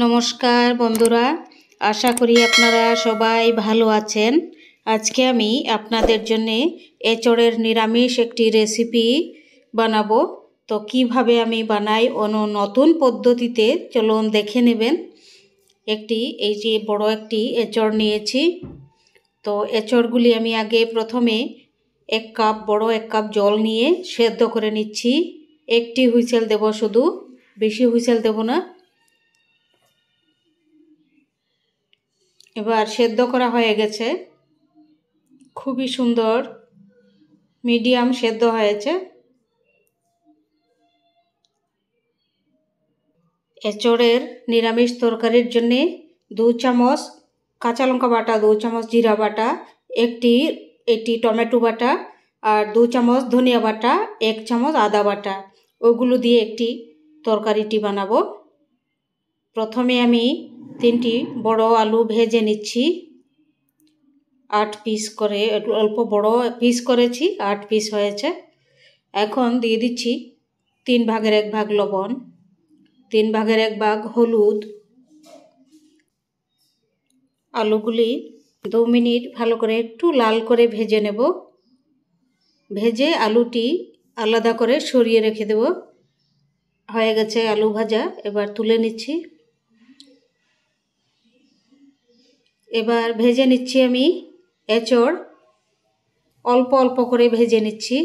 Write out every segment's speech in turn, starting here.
নমস্কার বন্ধুরা, আশা করি আপনারা সবাই ভালো আছেন। আজকে আমি আপনাদের জন্য এঁচড়ের নিরামিষ একটি রেসিপি বানাবো। তো কিভাবে আমি বানাই নতুন পদ্ধতিতে চলুন দেখে নেবেন। এই যে বড় একটি এঁচড় নিয়েছি। তো এঁচড়গুলি আমি আগে প্রথমে বড় এক কাপ জল নিয়ে সেদ্ধ করে নিচ্ছি। একটি হুইসেল দেব, শুধু বেশি হুইসেল দেব না। এবার সেদ্ধ করা হয়ে গেছে, খুবই সুন্দর মিডিয়াম সেদ্ধ হয়েছে। এঁচড়ের নিরামিষ তরকারির জন্য 2 চামচ কাঁচা লঙ্কা বাটা, 2 চামচ জিরা বাটা, একটি টমেটো বাটা আর 2 চামচ ধনিয়া বাটা, 1 চামচ আদা বাটা, ওগুলো দিয়ে একটি তরকারিটি বানাবো। প্রথমে আমি 3টি বড় আলু ভেজে নিচ্ছি। 8 পিস করে, একটু অল্প বড় পিস করেছি, 8 পিস হয়েছে। এখন দিয়ে দিচ্ছি 3 ভাগের 1 ভাগ লবণ, 3 ভাগের 1 ভাগ হলুদ। আলুগুলি 2 মিনিট ভালো করে একটু লাল করে ভেজে নেব। ভেজে আলুটি আলাদা করে সরিয়ে রেখে দেব। হয়ে গেছে আলু ভাজা, এবার তুলে নিচ্ছি। এবার ভেজে নিচ্ছি আমি এঁচড়, অল্প অল্প করে ভেজে নিচ্ছি,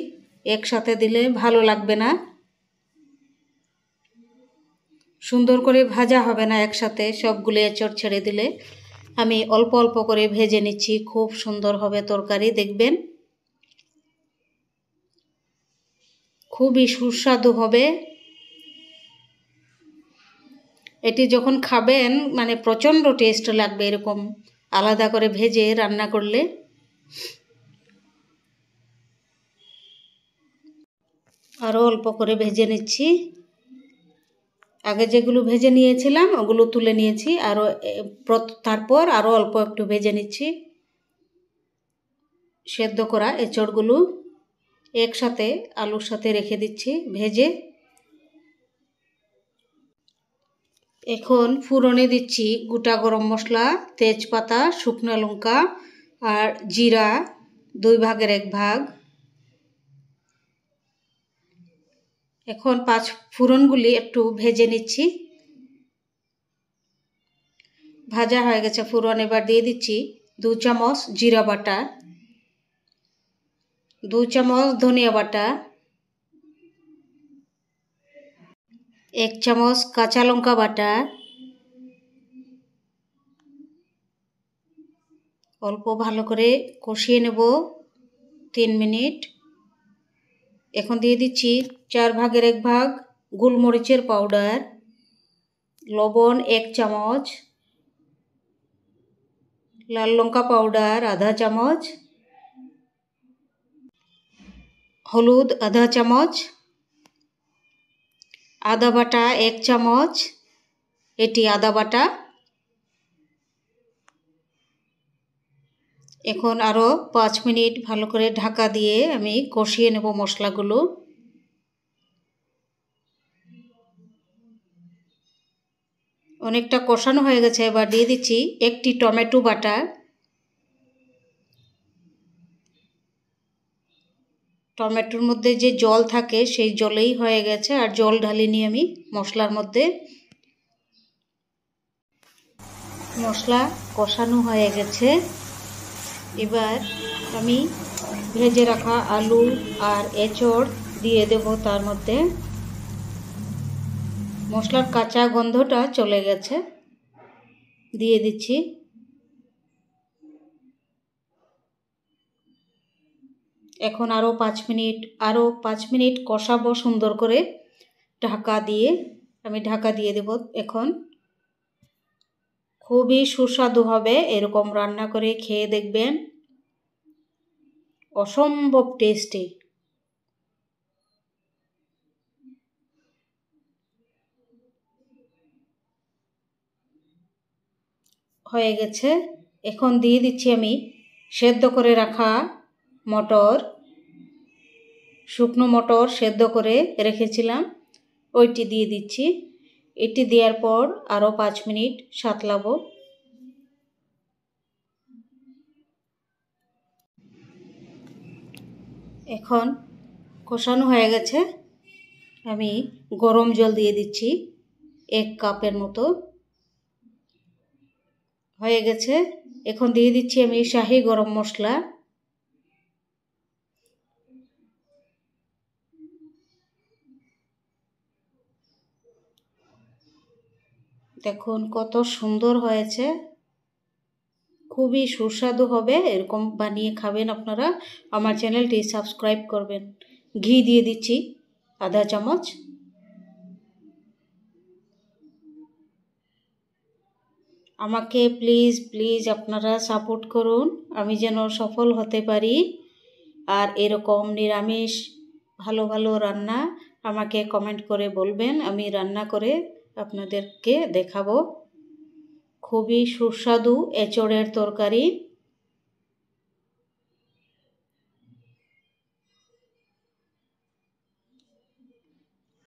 একসাথে দিলে ভালো লাগবে না, সুন্দর করে ভাজা হবে না একসাথে সবগুলো এঁচড় ছেড়ে দিলে। আমি অল্প অল্প করে ভেজে নিচ্ছি, খুব সুন্দর হবে তরকারি, দেখবেন খুবই সুস্বাদু হবে। এটি যখন খাবেন মানে প্রচণ্ড টেস্ট লাগবে, এরকম আলাদা করে ভেজে রান্না করলে। আরও অল্প করে ভেজে নিচ্ছি। আগে যেগুলো ভেজে নিয়েছিলাম ওগুলো তুলে নিয়েছি, তারপর আরও অল্প একটু ভেজে নিচ্ছি। সেদ্ধ করা এঁচড়গুলো একসাথে আলুর সাথে রেখে দিচ্ছি ভেজে। এখন ফোড়নে দিচ্ছি গোটা গরম মশলা, তেজপাতা, শুকনো লঙ্কা আর জিরা 2 ভাগের 1 ভাগ। এখন ফোড়নগুলি একটু ভেজে নিচ্ছি। ভাজা হয়ে গেছে ফোড়ন। এবার দিয়ে দিচ্ছি 2 চামচ জিরা বাটা, 2 চামচ ধনিয়া বাটা, 1 চামচ কাঁচা লঙ্কা বাটা, অল্প ভালো করে কষিয়ে নেব 3 মিনিট। এখন দিয়ে দিচ্ছি 4 ভাগের 1 ভাগ গোলমরিচের পাউডার, লবণ 1 চামচ, লাল লঙ্কা পাউডার আধা চামচ, হলুদ আধা চামচ, আদা বাটা 1 চামচ, এটি আদা বাটা। এখন আরও 5 মিনিট ভালো করে ঢাকা দিয়ে আমি কষিয়ে নেব মশলাগুলো। অনেকটা কষানো হয়ে গেছে। এবার দিয়ে দিচ্ছি একটি টমেটো বাটা। টমেটোর মধ্যে যে জল থাকে সেই জলেই হয়ে গেছে, আর জল ঢালিনি আমি মশলার মধ্যে। মশলা কষানো হয়ে গেছে। এবার আমি ভেজে রাখা আলু আর এঁচড় দিয়ে দেব তার মধ্যে। মশলার কাঁচা গন্ধটা চলে গেছে, দিয়ে দিচ্ছি। এখন আরও 5 মিনিট কষাবো সুন্দর করে ঢাকা দিয়ে। আমি ঢাকা দিয়ে দেব। এখন খুবই সুস্বাদু হবে, এরকম রান্না করে খেয়ে দেখবেন, অসম্ভব টেস্টি। হয়ে গেছে। এখন দিয়ে দিচ্ছি আমি সেদ্ধ করে রাখা মটর, শুকনো মটর সেদ্ধ করে রেখেছিলাম, ওইটি দিয়ে দিচ্ছি। এটি দেওয়ার পর আরও 5 মিনিট সাঁতলাবো। এখন কষানো হয়ে গেছে, আমি গরম জল দিয়ে দিচ্ছি 1 কাপের মতো। হয়ে গেছে, এখন দিয়ে দিচ্ছি আমি শাহি গরম মশলা। দেখুন কত সুন্দর হয়েছে, খুবই সুস্বাদু হবে। এরকম বানিয়ে খাবেন আপনারা। আমার চ্যানেলটি সাবস্ক্রাইব করবেন। ঘি দিয়ে দিচ্ছি আধা চামচ। আমাকে প্লিজ প্লিজ আপনারা সাপোর্ট করুন, আমি যেন সফল হতে পারি। আর এরকম নিরামিষ ভালো ভালো রান্না আমাকে কমেন্ট করে বলবেন, আমি রান্না করে আপনাদেরকে দেখাবো। খুবই সুস্বাদু এঁচোড়ের তরকারি।